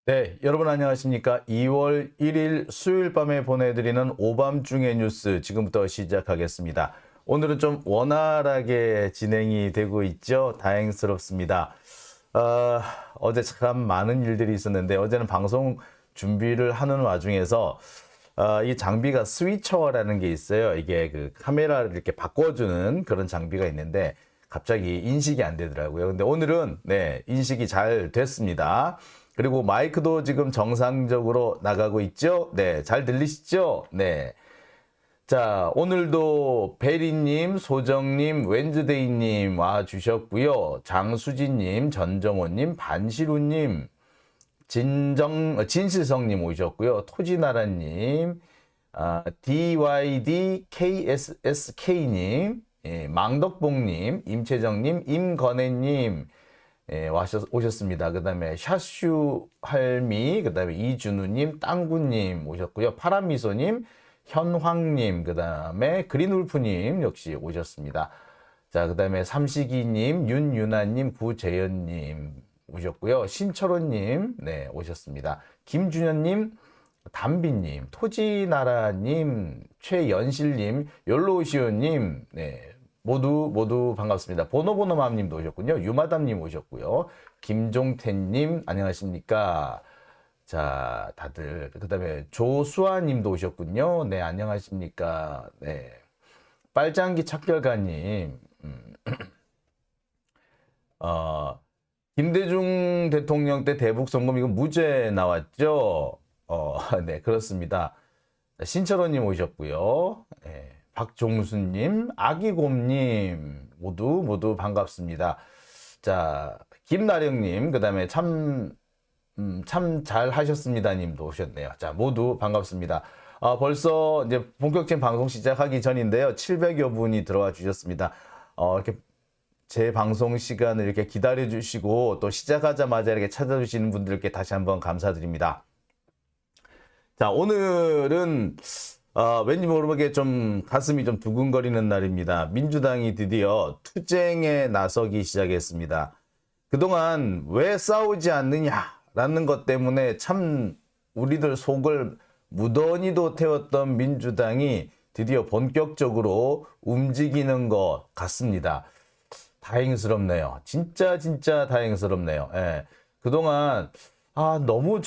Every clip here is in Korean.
네, 여러분 안녕하십니까? 2월 1일 수요일 밤에 보내드리는 오밤중의 뉴스 지금부터 시작하겠습니다. 오늘은 좀 원활하게 진행이 되고 있죠? 다행스럽습니다. 어제 참 많은 일들이 있었는데 어제는 방송 준비를 하는 와중에서 이 장비가 스위처라는 게 있어요. 이게 그 카메라를 이렇게 바꿔주는 그런 장비가 있는데 갑자기 인식이 안 되더라고요. 근데 오늘은 네, 인식이 잘 됐습니다. 그리고 마이크도 지금 정상적으로 나가고 있죠? 네, 잘 들리시죠? 네. 자, 오늘도 베리님, 소정님, 웬즈데이님 와주셨고요. 장수진님, 전정호님, 반시루님, 진실성님 오셨고요. 토지나라님, DYDKSSK님, 예, 망덕봉님, 임채정님, 임건혜님, 예, 오셨습니다. 그 다음에 샤슈 할미, 그 다음에 이준우님, 땅구님 오셨고요. 파란미소님, 현황님, 그 다음에 그린울프님 역시 오셨습니다. 자, 그 다음에 삼식이님, 윤유나님, 구재현님 오셨고요. 신철호님, 네, 오셨습니다. 김준현님, 담비님, 토지나라님, 최연실님, 열로시오님, 네, 모두 반갑습니다. 보노보노맘님도 오셨군요. 유마담님 오셨고요. 김종태님 안녕하십니까. 자, 다들 그 다음에 조수아님도 오셨군요. 네, 안녕하십니까. 네, 빨장기 척결가님, 김대중 대통령 때 대북송금 이거 무죄 나왔죠. 네, 그렇습니다. 신철호님 오셨고요. 네. 박종수님, 아기곰님 모두 반갑습니다. 자, 김나령님, 그 다음에 참 잘하셨습니다님도 오셨네요. 자, 모두 반갑습니다. 벌써 이제 본격적인 방송 시작하기 전인데요. 700여 분이 들어와 주셨습니다. 이렇게 제 방송 시간을 이렇게 기다려 주시고 또 시작하자마자 이렇게 찾아주시는 분들께 다시 한번 감사드립니다. 자, 오늘은 왠지 모르게 좀 가슴이 좀 두근거리는 날입니다. 민주당이 드디어 투쟁에 나서기 시작했습니다. 그동안 왜 싸우지 않느냐라는 것 때문에 참 우리들 속을 무던히도 태웠던 민주당이 드디어 본격적으로 움직이는 것 같습니다. 다행스럽네요. 진짜 다행스럽네요. 예. 그동안 너무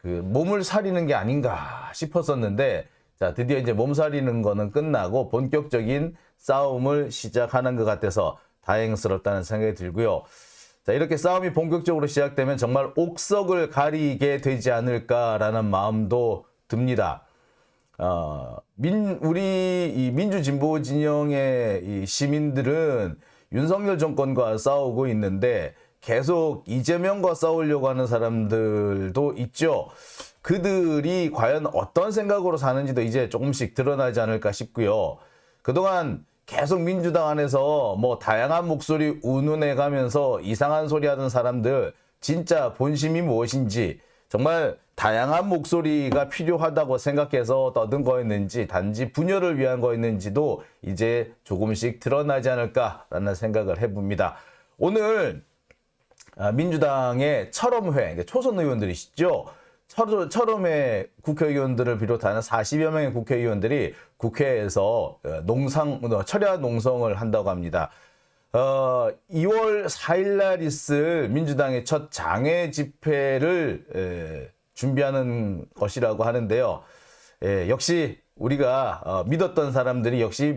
몸을 사리는 게 아닌가 싶었었는데, 자, 드디어 이제 몸살이는 거는 끝나고 본격적인 싸움을 시작하는 것 같아서 다행스럽다는 생각이 들고요. 자, 이렇게 싸움이 본격적으로 시작되면 정말 옥석을 가리게 되지 않을까라는 마음도 듭니다. 우리 이 민주진보 진영의 이 시민들은 윤석열 정권과 싸우고 있는데 계속 이재명과 싸우려고 하는 사람들도 있죠. 그들이 과연 어떤 생각으로 사는지도 이제 조금씩 드러나지 않을까 싶고요. 그동안 계속 민주당 안에서 뭐 다양한 목소리 운운해 가면서 이상한 소리 하던 사람들 진짜 본심이 무엇인지, 정말 다양한 목소리가 필요하다고 생각해서 떠든 거였는지 단지 분열을 위한 거였는지도 이제 조금씩 드러나지 않을까라는 생각을 해봅니다. 오늘 민주당의 철험회, 초선 의원들이시죠. 철험회 국회의원들을 비롯하는 40여 명의 국회의원들이 국회에서 철야 농성을 한다고 합니다. 2월 4일 날 있을 민주당의 첫 장외 집회를 준비하는 것이라고 하는데요. 역시 우리가 믿었던 사람들이 역시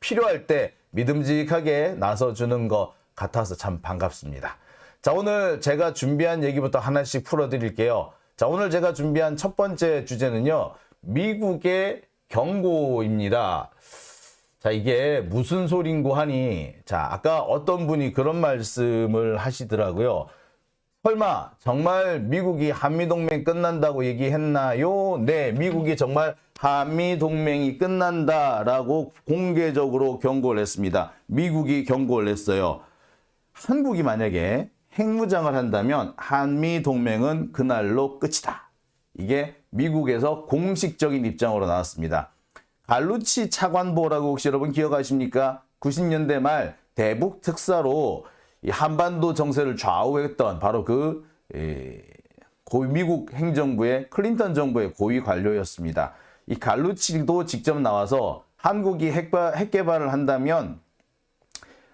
필요할 때 믿음직하게 나서주는 것 같아서 참 반갑습니다. 자, 오늘 제가 준비한 얘기부터 하나씩 풀어드릴게요. 자, 오늘 제가 준비한 첫 번째 주제는요, 미국의 경고입니다. 자, 이게 무슨 소린고 하니, 자, 아까 어떤 분이 그런 말씀을 하시더라고요. 설마 정말 미국이 한미동맹 끝난다고 얘기했나요? 네, 미국이 정말 한미동맹이 끝난다라고 공개적으로 경고를 했습니다. 미국이 경고를 했어요. 한국이 만약에 핵무장을 한다면 한미동맹은 그날로 끝이다. 이게 미국에서 공식적인 입장으로 나왔습니다. 갈루치 차관보라고 혹시 여러분 기억하십니까? 90년대 말 대북 특사로 이 한반도 정세를 좌우했던 바로 그 미국 행정부의 클린턴 정부의 고위 관료였습니다. 이 갈루치도 직접 나와서 한국이 핵 개발을 한다면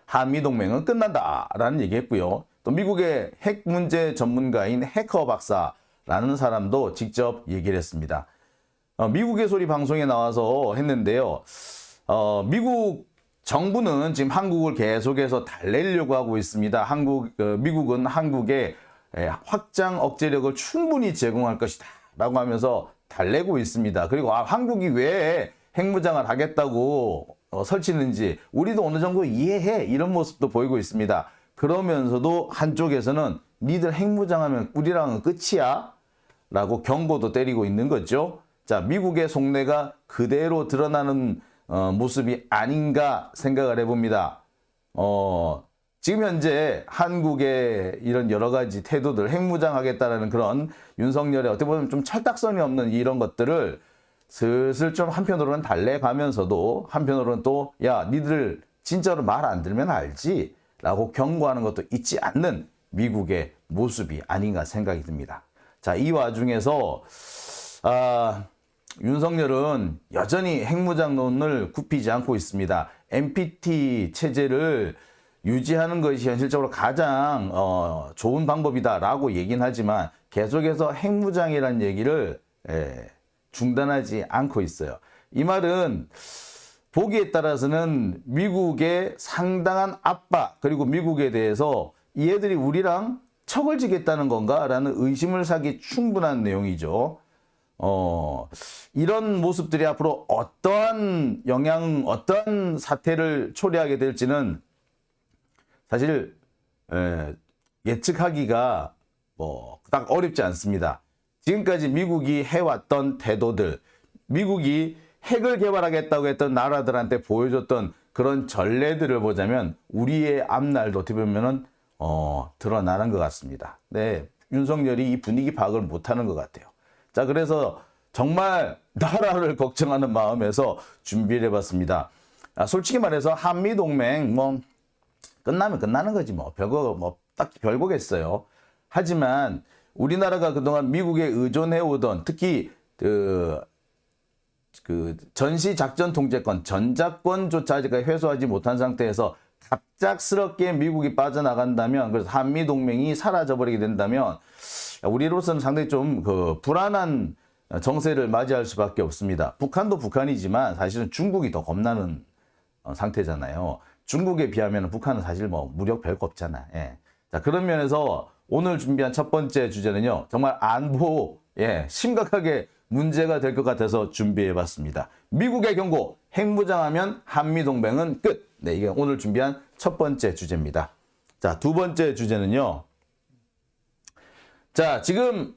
한미동맹은 끝난다라는 얘기했고요. 또 미국의 핵 문제 전문가인 해커 박사라는 사람도 직접 얘기를 했습니다. 미국의 소리 방송에 나와서 했는데요. 미국 정부는 지금 한국을 계속해서 달래려고 하고 있습니다. 미국은 한국에 확장 억제력을 충분히 제공할 것이다 라고 하면서 달래고 있습니다. 그리고 한국이 왜 핵무장을 하겠다고 설치는지 우리도 어느 정도 이해해, 이런 모습도 보이고 있습니다. 그러면서도 한쪽에서는 니들 핵무장하면 우리랑은 끝이야 라고 경고도 때리고 있는 거죠. 자, 미국의 속내가 그대로 드러나는 모습이 아닌가 생각을 해봅니다. 지금 현재 한국의 이런 여러 가지 태도들, 핵무장하겠다라는 그런 윤석열의 어떻게 보면 좀 철딱선이 없는 이런 것들을 슬슬 좀 한편으로는 달래가면서도 한편으로는 또 야, 니들 진짜로 말 안 들으면 알지 라고 경고하는 것도 잊지 않는 미국의 모습이 아닌가 생각이 듭니다. 자, 이 와중에서 윤석열은 여전히 핵무장론을 굽히지 않고 있습니다. NPT 체제를 유지하는 것이 현실적으로 가장 좋은 방법이다라고 얘기는 하지만 계속해서 핵무장이라는 얘기를 중단하지 않고 있어요. 이 말은 보기에 따라서는 미국의 상당한 압박, 그리고 미국에 대해서 얘들이 우리랑 척을 지겠다는 건가라는 의심을 사기 충분한 내용이죠. 이런 모습들이 앞으로 어떠한 어떠한 사태를 초래하게 될지는 사실 예측하기가 딱 어렵지 않습니다. 지금까지 미국이 해왔던 태도들, 미국이 핵을 개발하겠다고 했던 나라들한테 보여줬던 그런 전례들을 보자면 우리의 앞날도 어떻게 보면은 드러나는 것 같습니다. 네, 윤석열이 이 분위기 파악을 못하는 것 같아요. 자, 그래서 정말 나라를 걱정하는 마음에서 준비를 해봤습니다. 솔직히 말해서 한미동맹 끝나면 끝나는 거지 별거 딱히 별거겠어요. 하지만 우리나라가 그동안 미국에 의존해오던 특히 그 전시작전 통제권, 전작권조차 아직 회수하지 못한 상태에서 갑작스럽게 미국이 빠져나간다면, 그래서 한미동맹이 사라져버리게 된다면 우리로서는 상당히 좀 불안한 정세를 맞이할 수밖에 없습니다. 북한도 북한이지만 사실은 중국이 더 겁나는 상태잖아요. 중국에 비하면 북한은 사실 무력 별거 없잖아. 예. 자, 그런 면에서 오늘 준비한 첫 번째 주제는요, 정말 안보에 심각하게 문제가 될 것 같아서 준비해봤습니다. 미국의 경고, 핵무장하면 한미동맹은 끝. 네, 이게 오늘 준비한 첫 번째 주제입니다. 자, 두 번째 주제는요. 자, 지금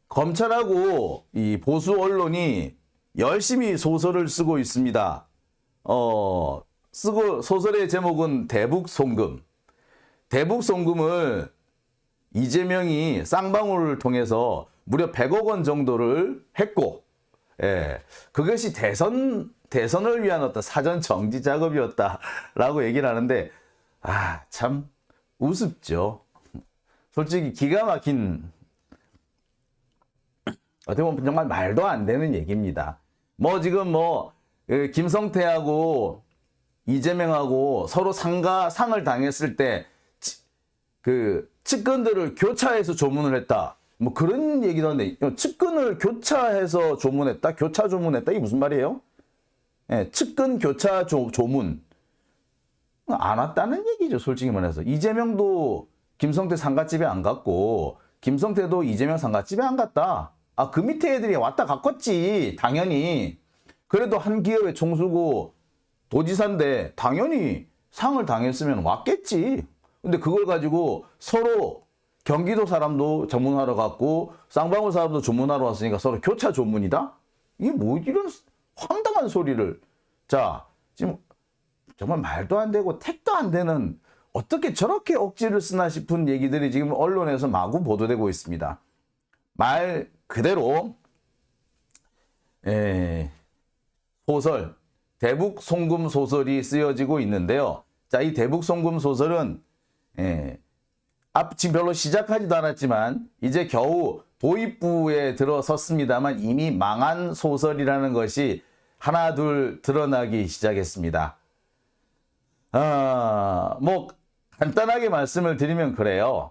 검찰하고 이 보수 언론이 열심히 소설을 쓰고 있습니다. 소설의 제목은 대북송금. 대북송금을 이재명이 쌍방울을 통해서 무려 100억 원 정도를 했고, 그것이 대선을 위한 어떤 사전 정지 작업이었다라고 얘기를 하는데, 참 우습죠. 솔직히 기가 막힌, 어떻게 보면 정말 말도 안 되는 얘기입니다. 지금 김성태하고 이재명하고 서로 상을 당했을 때 측근들을 교차해서 조문을 했다. 그런 얘기도 하는데, 측근을 교차해서 조문했다? 교차 조문했다? 이게 무슨 말이에요? 측근 교차 조문. 안 왔다는 얘기죠, 솔직히 말해서. 이재명도 김성태 상가집에 안 갔고, 김성태도 이재명 상가집에 안 갔다. 그 밑에 애들이 왔다 갔겠지, 당연히. 그래도 한 기업의 총수고 도지사인데 당연히 상을 당했으면 왔겠지. 근데 그걸 가지고 서로 경기도 사람도 조문하러 갔고 쌍방울 사람도 조문하러 왔으니까 서로 교차 조문이다? 이게 이런 황당한 소리를. 자, 지금 정말 말도 안 되고 택도 안 되는, 어떻게 저렇게 억지를 쓰나 싶은 얘기들이 지금 언론에서 마구 보도되고 있습니다. 말 그대로 소설, 대북 송금 소설이 쓰여지고 있는데요. 자, 이 대북송금 소설은 지금 별로 시작하지도 않았지만 이제 겨우 도입부에 들어섰습니다만 이미 망한 소설이라는 것이 하나 둘 드러나기 시작했습니다. 뭐 간단하게 말씀을 드리면 그래요.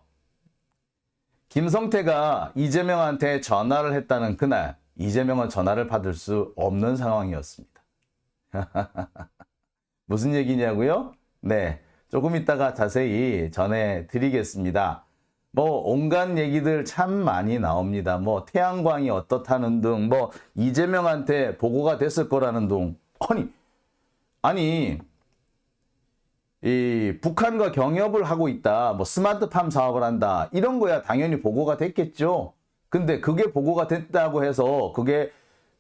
김성태가 이재명한테 전화를 했다는 그날 이재명은 전화를 받을 수 없는 상황이었습니다. 무슨 얘기냐고요? 네, 조금 이따가 자세히 전해드리겠습니다. 뭐 온갖 얘기들 참 많이 나옵니다. 뭐 태양광이 어떻다는 등, 뭐 이재명한테 보고가 됐을 거라는 등. 아니 이 북한과 경협을 하고 있다, 뭐 스마트팜 사업을 한다, 이런 거야 당연히 보고가 됐겠죠. 근데 그게 보고가 됐다고 해서 그게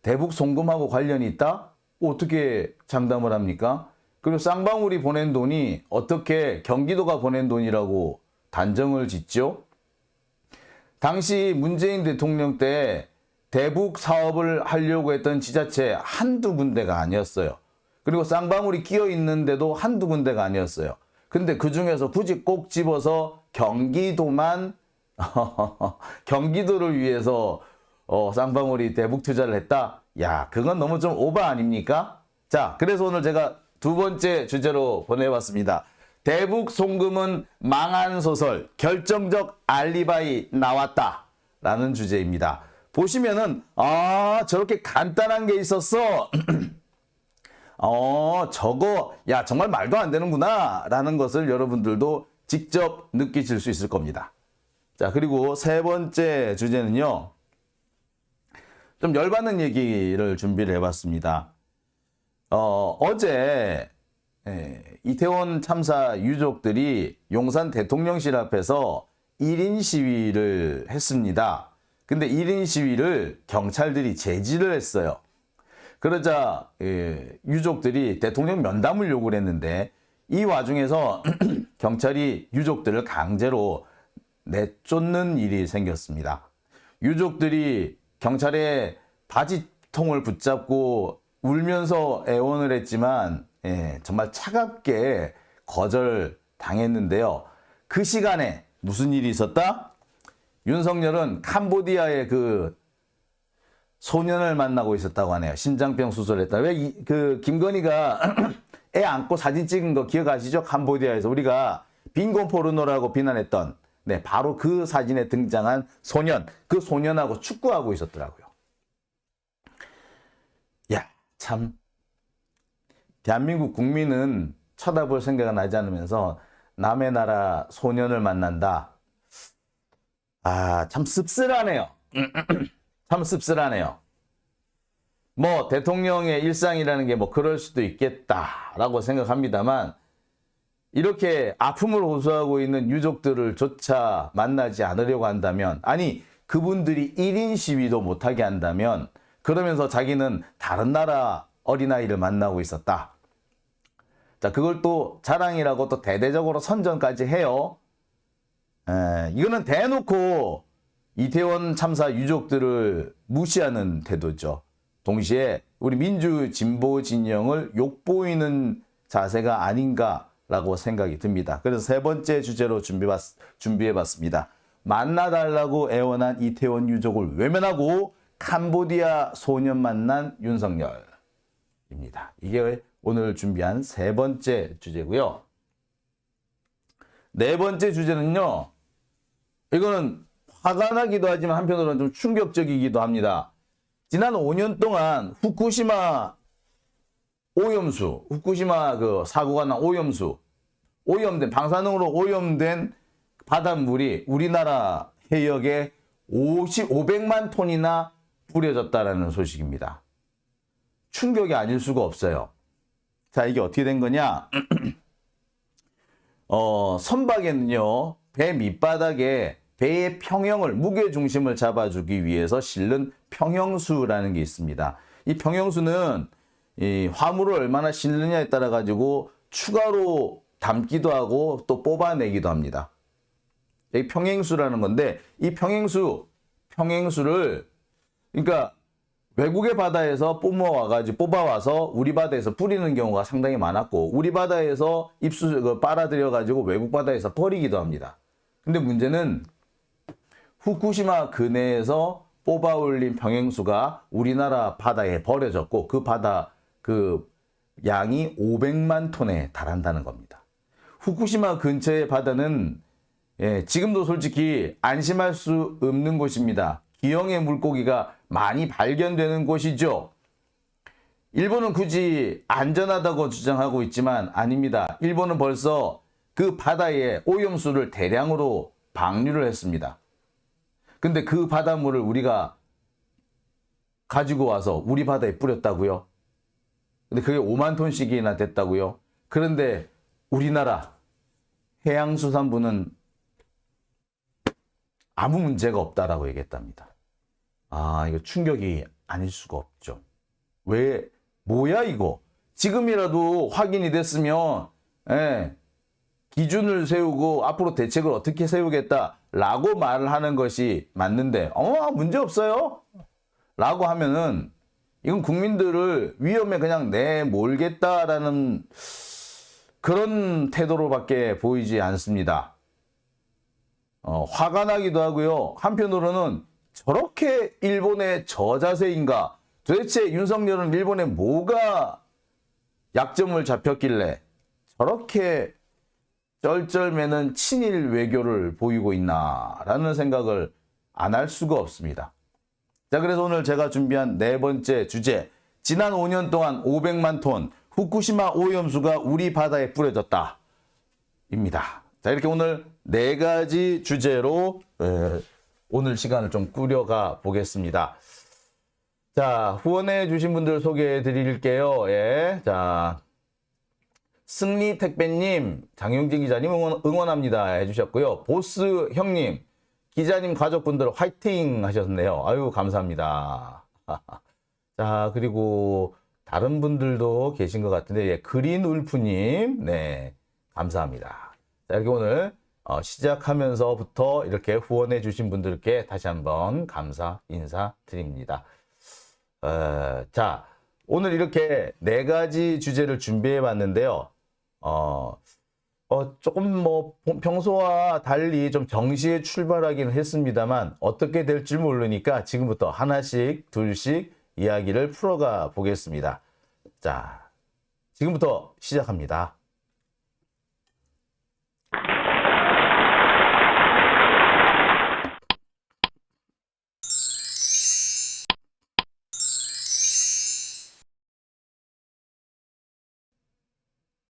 대북 송금하고 관련이 있다? 어떻게 장담을 합니까? 그리고 쌍방울이 보낸 돈이 어떻게 경기도가 보낸 돈이라고 단정을 짓죠? 당시 문재인 대통령 때 대북 사업을 하려고 했던 지자체 한두 군데가 아니었어요. 그리고 쌍방울이 끼어 있는데도 한두 군데가 아니었어요. 근데 그 중에서 굳이 꼭 집어서 경기도만 경기도를 위해서 쌍방울이 대북 투자를 했다? 야, 그건 너무 좀 오바 아닙니까? 자, 그래서 오늘 제가 두 번째 주제로 보내봤습니다. 대북 송금은 망한 소설, 결정적 알리바이 나왔다 라는 주제입니다. 보시면은 저렇게 간단한 게 있었어. 저거 야 정말 말도 안 되는구나 라는 것을 여러분들도 직접 느끼실 수 있을 겁니다. 자, 그리고 세 번째 주제는요, 좀 열받는 얘기를 준비를 해봤습니다. 어제 이태원 참사 유족들이 용산 대통령실 앞에서 1인 시위를 했습니다. 근데 1인 시위를 경찰들이 제지를 했어요. 그러자 유족들이 대통령 면담을 요구를 했는데 이 와중에서 경찰이 유족들을 강제로 내쫓는 일이 생겼습니다. 유족들이 경찰의 바지통을 붙잡고 울면서 애원을 했지만 정말 차갑게 거절당했는데요. 그 시간에 무슨 일이 있었다? 윤석열은 캄보디아의 그 소년을 만나고 있었다고 하네요. 심장병 수술했다. 왜 김건희가 애 안고 사진 찍은 거 기억하시죠? 캄보디아에서 우리가 빈곤 포르노라고 비난했던, 네, 바로 그 사진에 등장한 소년, 그 소년하고 축구하고 있었더라고요. 야, 참 대한민국 국민은 쳐다볼 생각은 하지 않으면서 남의 나라 소년을 만난다. 참 씁쓸하네요. 참 씁쓸하네요. 뭐 대통령의 일상이라는 게 뭐 그럴 수도 있겠다라고 생각합니다만, 이렇게 아픔을 호소하고 있는 유족들을 조차 만나지 않으려고 한다면, 아니 그분들이 1인 시위도 못하게 한다면, 그러면서 자기는 다른 나라 어린아이를 만나고 있었다. 자, 그걸 또 자랑이라고 또 대대적으로 선전까지 해요. 이거는 대놓고 이태원 참사 유족들을 무시하는 태도죠. 동시에 우리 민주 진보 진영을 욕보이는 자세가 아닌가라고 생각이 듭니다. 그래서 세 번째 주제로 준비해봤습니다. 만나달라고 애원한 이태원 유족을 외면하고 캄보디아 소년 만난 윤석열입니다. 이게 오늘 준비한 세 번째 주제고요. 네 번째 주제는요, 이거는 화가 나기도 하지만 한편으로는 좀 충격적이기도 합니다. 지난 5년 동안 후쿠시마 그 사고가 난 오염된 방사능으로 오염된 바닷물이 우리나라 해역에 500만 톤이나 뿌려졌다라는 소식입니다. 충격이 아닐 수가 없어요. 자, 이게 어떻게 된 거냐? 선박에는요, 배 밑바닥에 배의 평형을, 무게 중심을 잡아주기 위해서 실는 평형수라는 게 있습니다. 이 평형수는 이 화물을 얼마나 실느냐에 따라 가지고 추가로 담기도 하고 또 뽑아내기도 합니다. 이 평행수라는 건데, 이 평행수를, 그러니까 외국의 바다에서 뽑아와서 우리 바다에서 뿌리는 경우가 상당히 많았고, 우리 바다에서 빨아들여가지고 외국 바다에서 버리기도 합니다. 근데 문제는 후쿠시마 근해에서 뽑아 올린 병행수가 우리나라 바다에 버려졌고, 그 양이 500만 톤에 달한다는 겁니다. 후쿠시마 근처의 바다는 지금도 솔직히 안심할 수 없는 곳입니다. 기형의 물고기가 많이 발견되는 곳이죠. 일본은 굳이 안전하다고 주장하고 있지만 아닙니다. 일본은 벌써 그 바다에 오염수를 대량으로 방류를 했습니다. 근데 그 바닷물을 우리가 가지고 와서 우리 바다에 뿌렸다고요? 근데 그게 5만 톤씩이나 됐다고요? 그런데 우리나라 해양수산부는 아무 문제가 없다라고 얘기했답니다. 아, 이거 충격이 아닐 수가 없죠. 왜, 뭐야 이거? 지금이라도 확인이 됐으면 기준을 세우고 앞으로 대책을 어떻게 세우겠다라고 말을 하는 것이 맞는데, 문제 없어요 라고 하면은 이건 국민들을 위험에 그냥 내몰겠다라는 그런 태도로밖에 보이지 않습니다. 화가 나기도 하고요. 한편으로는 저렇게 일본의 저자세인가? 도대체 윤석열은 일본에 뭐가 약점을 잡혔길래 저렇게 쩔쩔매는 친일 외교를 보이고 있나라는 생각을 안 할 수가 없습니다. 자, 그래서 오늘 제가 준비한 네 번째 주제, 지난 5년 동안 500만 톤 후쿠시마 오염수가 우리 바다에 뿌려졌다 입니다. 자, 이렇게 오늘 네 가지 주제로 오늘 시간을 좀 꾸려가 보겠습니다. 자, 후원해 주신 분들 소개해 드릴게요. 자, 승리택배님, 장용진 기자님 응원합니다 해주셨고요. 보스 형님, 기자님 가족분들 화이팅 하셨네요. 아유, 감사합니다. 자, 그리고 다른 분들도 계신 것 같은데, 그린 울프님, 네, 감사합니다. 자, 이렇게 오늘 시작하면서부터 이렇게 후원해 주신 분들께 다시 한번 감사 인사드립니다. 자, 오늘 이렇게 네 가지 주제를 준비해 봤는데요. 조금 평소와 달리 좀 정시에 출발하기는 했습니다만 어떻게 될지 모르니까 지금부터 하나씩 둘씩 이야기를 풀어가 보겠습니다. 자, 지금부터 시작합니다.